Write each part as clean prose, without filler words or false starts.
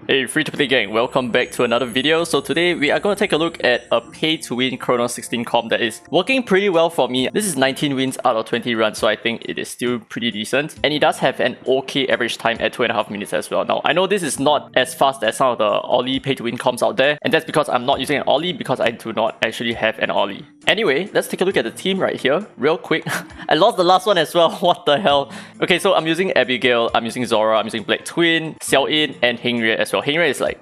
Hey, free to play gang, welcome back to another video. So today we are going to take a look at a pay to win Kronos 16 comp that is working pretty well for me. This is 19 wins out of 20 runs, so I think it is still pretty decent. And it does have an okay average time at 2.5 minutes as well. Now, I know this is not as fast as some of the Ollie pay to win comps out there, and that's because I'm not using an Ollie because I do not actually have an Ollie. Anyway, let's take a look at the team right here, real quick. I lost the last one as well, what the hell. Okay, so I'm using Abigail, I'm using Zora, I'm using Black Twin, Xiao In, and Hengrie as well. Hengrie is like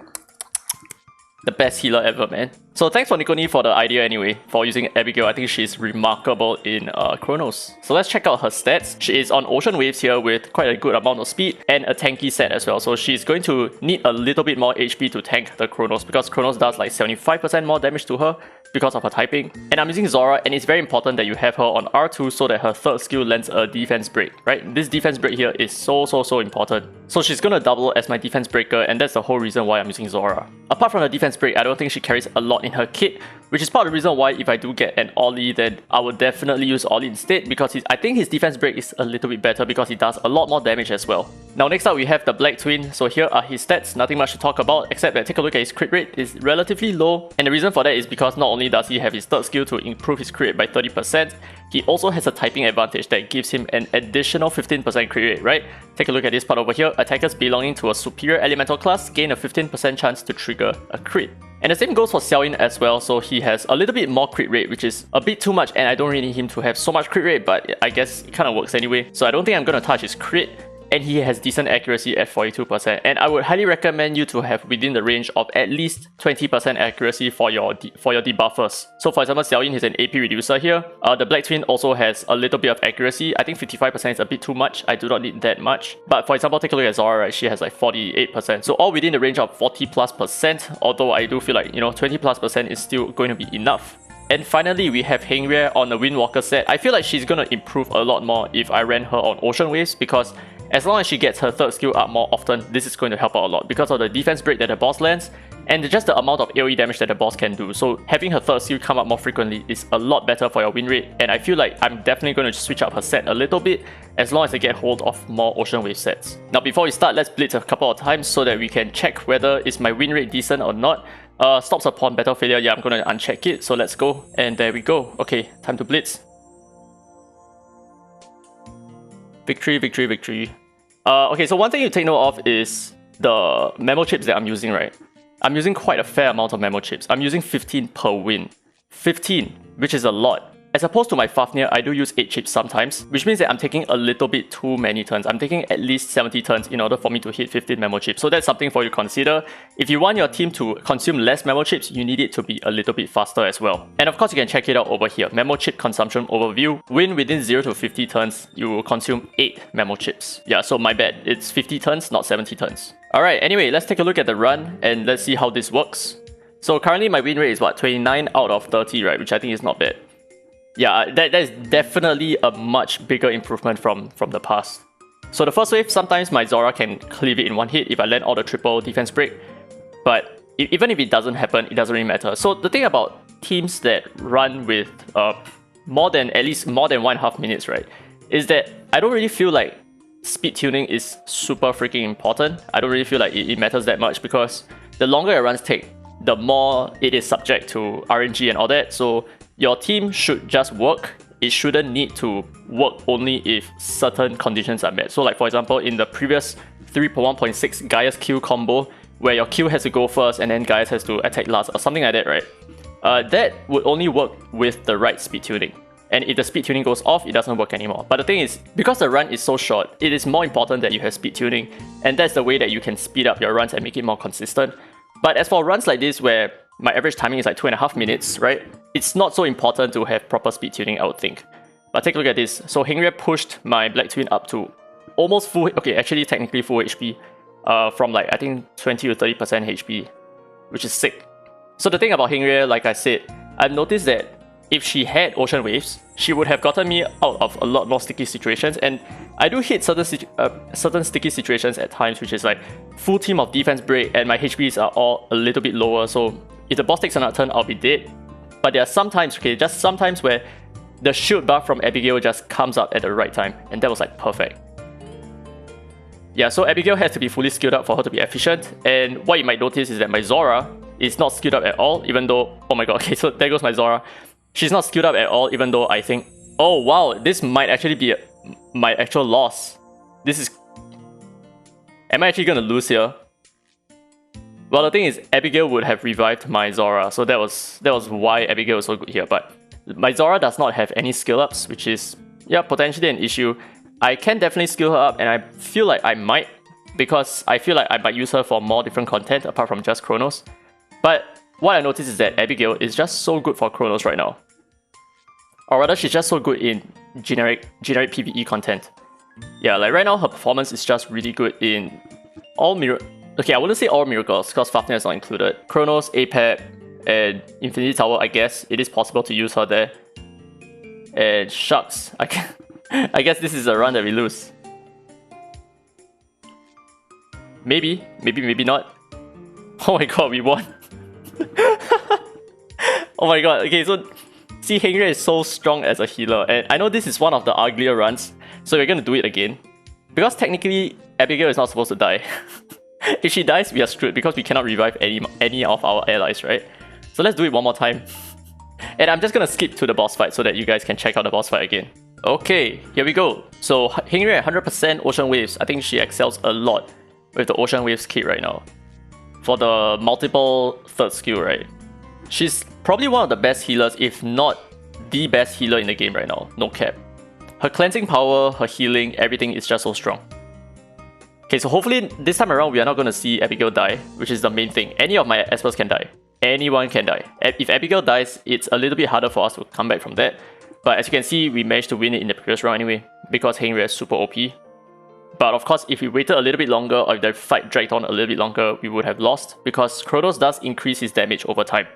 the best healer ever, man. So thanks for Nikoni for the idea anyway, for using Abigail. I think she's remarkable in Kronos. So let's check out her stats. She is on Ocean Waves here with quite a good amount of speed and a tanky set as well. So she's going to need a little bit more HP to tank the Kronos because Kronos does like 75% more damage to her because of her typing. And I'm using Zora, and it's very important that you have her on R2 so that her third skill lands a defense break, right? This defense break here is so important. So she's gonna double as my defense breaker, and that's the whole reason why I'm using Zora. Apart from the defense break, I don't think she carries a lot in her kit, which is part of the reason why if I do get an Ollie, then I would definitely use Ollie instead, because I think his defense break is a little bit better because he does a lot more damage as well. Now next up we have the Black Twin. So here are his stats, nothing much to talk about except that take a look at his crit rate. It's relatively low, and the reason for that is because not only does he have his third skill to improve his crit rate by 30%, he also has a typing advantage that gives him an additional 15% crit rate, right? Take a look at this part over here. Attackers belonging to a superior elemental class gain a 15% chance to trigger a crit. And the same goes for Xiao In as well, so he has a little bit more crit rate, which is a bit too much, and I don't really need him to have so much crit rate, but I guess it kind of works anyway. So I don't think I'm going to touch his crit, and he has decent accuracy at 42%, and I would highly recommend you to have within the range of at least 20% accuracy for your debuffers. So for example, Xiao In is an AP reducer here. The Black Twin also has a little bit of accuracy. I think 55% is a bit too much. I do not need that much. But for example, take a look at Zora, right? She has like 48%. So all within the range of 40+%, although I do feel like, 20+% is still going to be enough. And finally, we have Hengrie on the Windwalker set. I feel like she's going to improve a lot more if I ran her on Ocean Waves, because as long as she gets her third skill up more often, this is going to help out a lot because of the defense break that the boss lands and just the amount of AoE damage that the boss can do. So having her third skill come up more frequently is a lot better for your win rate, and I feel like I'm definitely going to switch up her set a little bit as long as I get hold of more Ocean Wave sets. Now before we start, let's blitz a couple of times so that we can check whether is my win rate decent or not. Stops upon battle failure, yeah, I'm going to uncheck it, so let's go. And there we go. Okay, time to blitz. Victory, victory, victory. Okay, so one thing you take note of is the memo chips that I'm using, right? I'm using quite a fair amount of memo chips. I'm using 15 per win. 15, which is a lot. As opposed to my Fafnir, I do use 8 chips sometimes, which means that I'm taking a little bit too many turns. I'm taking at least 70 turns in order for me to hit 15 memo chips. So that's something for you to consider. If you want your team to consume less memo chips, you need it to be a little bit faster as well. And of course, you can check it out over here. Memo chip consumption overview. Win within 0 to 50 turns, you will consume 8 memo chips. Yeah, so my bad. It's 50 turns, not 70 turns. Alright, anyway, let's take a look at the run and let's see how this works. So currently my win rate is what, 29 out of 30, right? Which I think is not bad. Yeah, that is definitely a much bigger improvement from the past. So the first wave, sometimes my Zora can cleave it in one hit if I land all the triple defense break. But even if it doesn't happen, it doesn't really matter. So the thing about teams that run with at least more than 1.5 minutes, right, is that I don't really feel like speed tuning is super freaking important. I don't really feel like it matters that much because the longer your runs take, the more it is subject to RNG and all that. So your team should just work. It shouldn't need to work only if certain conditions are met. So like for example, in the previous 3.1.6 Gaius Q combo, where your Q has to go first and then Gaius has to attack last or something like that, right? That would only work with the right speed tuning. And if the speed tuning goes off, it doesn't work anymore. But the thing is, because the run is so short, it is more important that you have speed tuning. And that's the way that you can speed up your runs and make it more consistent. But as for runs like this, where my average timing is like 2.5 minutes, right? It's not so important to have proper speed tuning, I would think. But take a look at this. So Hengrie pushed my Black Twin up to almost full, okay, actually technically full HP, from like I think 20 to 30% HP, which is sick. So the thing about Hengrie, like I said, I've noticed that if she had Ocean Waves, she would have gotten me out of a lot more sticky situations, and I do hit certain sticky situations at times, which is like full team of defense break and my HPs are all a little bit lower, so if the boss takes another turn, I'll be dead. But there are sometimes, okay, just sometimes where the shield buff from Abigail just comes out at the right time, and that was like perfect. Yeah, so Abigail has to be fully skilled up for her to be efficient, and what you might notice is that my Zora is not skilled up at all, even though... Oh my god, okay, so there goes my Zora. She's not skilled up at all, even though I think... Oh wow, this might actually be my actual loss. This is... Am I actually gonna lose here? Well, the thing is, Abigail would have revived my Zora, so that was why Abigail was so good here, but my Zora does not have any skill ups, which is, yeah, potentially an issue. I can definitely skill her up, and I feel like I might, because I feel like I might use her for more different content apart from just Kronos. But what I noticed is that Abigail is just so good for Kronos right now. Or rather, she's just so good in generic PvE content. Yeah, like right now, her performance is just really good in all Okay, I wouldn't say all miracles, because Fafnir is not included. Kronos, Apep, and Infinity Tower, I guess it is possible to use her there. And shucks, I guess this is a run that we lose. Maybe not. Oh my god, we won. Oh my god, okay, so see, Henry is so strong as a healer, and I know this is one of the uglier runs, so we're gonna do it again. Because technically, Abigail is not supposed to die. If she dies, we are screwed because we cannot revive any of our allies, right? So let's do it one more time. And I'm just gonna skip to the boss fight so that you guys can check out the boss fight again. Okay, here we go. So Henry at 100% Ocean Waves. I think she excels a lot with the Ocean Waves kit right now. For the multiple third skill, right? She's probably one of the best healers, if not the best healer in the game right now. No cap. Her cleansing power, her healing, everything is just so strong. Okay, so hopefully this time around we are not going to see Abigail die, which is the main thing. Any of my Espers can die. Anyone can die. If Abigail dies, it's a little bit harder for us to come back from that. But as you can see, we managed to win it in the previous round anyway, because Henry is super OP. But of course, if we waited a little bit longer, or if the fight dragged on a little bit longer, we would have lost, because Kronos does increase his damage over time.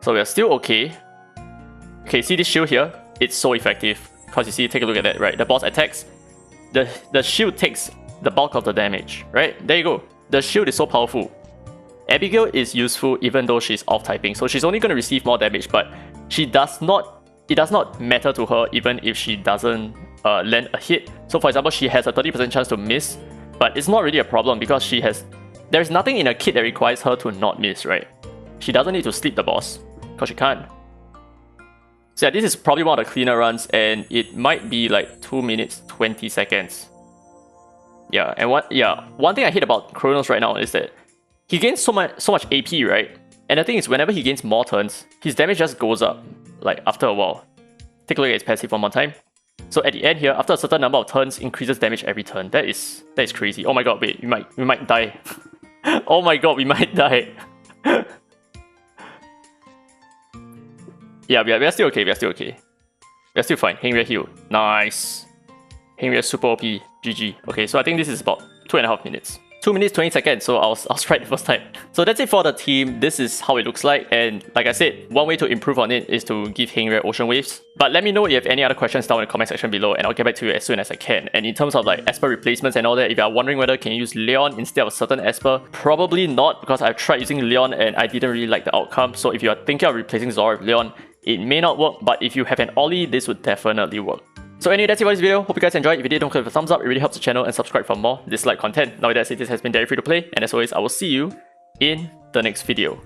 So we are still okay. Okay, see this shield here? It's so effective. Because you see, take a look at that, right? The boss attacks. The shield takes the bulk of the damage, right? There you go. The shield is so powerful. Abigail is useful even though she's off-typing, so she's only going to receive more damage, but it does not matter to her even if she doesn't land a hit. So for example, she has a 30% chance to miss, but it's not really a problem because there's nothing in a kit that requires her to not miss, right? She doesn't need to sleep the boss, because she can't. So yeah, this is probably one of the cleaner runs, and it might be like 2 minutes 20 seconds. Yeah, and one thing I hate about Kronos right now is that he gains so much AP, right? And the thing is, whenever he gains more turns, his damage just goes up, like after a while. Take a look at his passive one more time. So at the end here, after a certain number of turns, increases damage every turn. That is crazy. Oh my god, wait, we might die. Oh my god, we might die. Yeah, we are still okay, we are still fine. Henry heal. Nice. Henry is super OP. GG. Okay, so I think this is about 2.5 minutes. 2 minutes 20 seconds, so I was right the first time. So that's it for the team. This is how it looks like, and like I said, one way to improve on it is to give Henry Ocean Waves. But let me know if you have any other questions down in the comment section below, and I'll get back to you as soon as I can. And in terms of like Esper replacements and all that, if you are wondering whether can you use Leon instead of a certain Esper, probably not, because I've tried using Leon and I didn't really like the outcome. So if you are thinking of replacing Zora with Leon, it may not work, but if you have an Ollie, this would definitely work. So anyway, that's it for this video. Hope you guys enjoyed. If you did, don't click the thumbs up. It really helps the channel, and subscribe for more Dislyte content. Now with that said, this has been Derry Free to Play, and as always, I will see you in the next video.